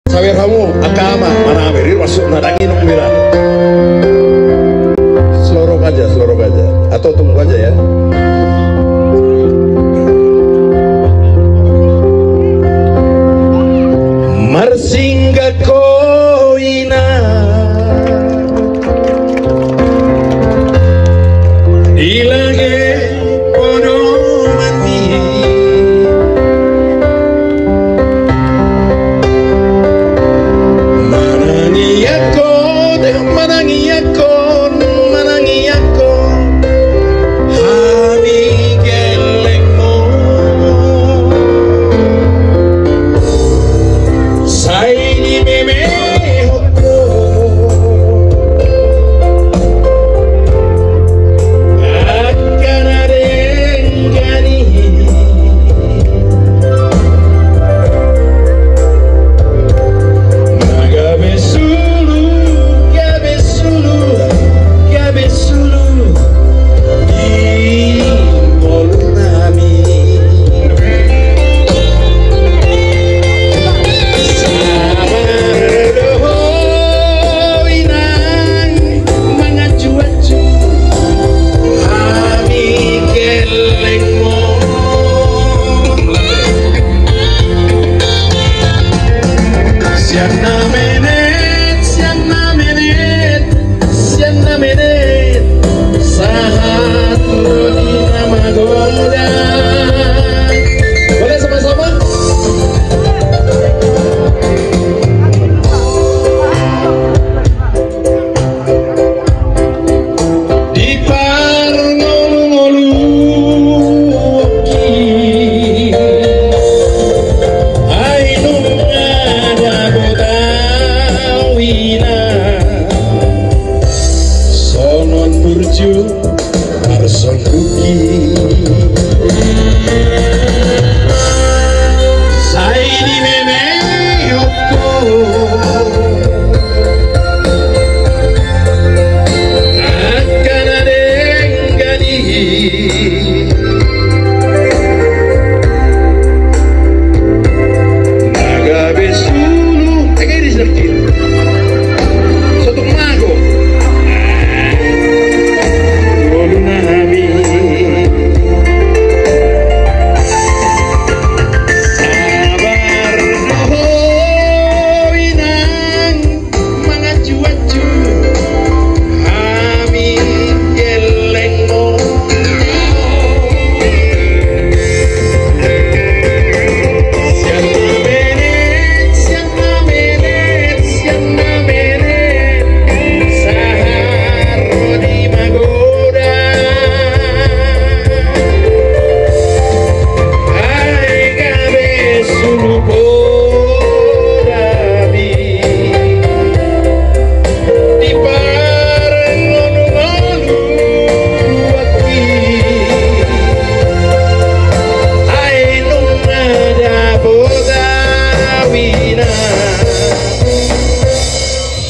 Sawiramu agama mana beri masuk nadangi nungwira. Selorok aja atau tunggu aja ya. Marsingga koina ilage podo mati manangi ako hawi gelengmo saini meme hoko akan arengani magabe sulu di molnami boleh sama-sama di parngolu-ngolu ainu ada botawina sonon burju Parson Duki saini meme yoko akan adenggani magabe sulu tegeri sedikit sotok mago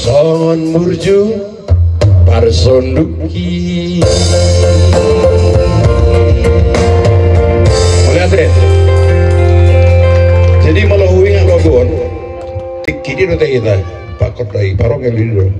Songon Murju Parson Duki. Melihat deh. Jadi malah huwing ang logon. Kini nota kita Pak Kodai Parong yang lido.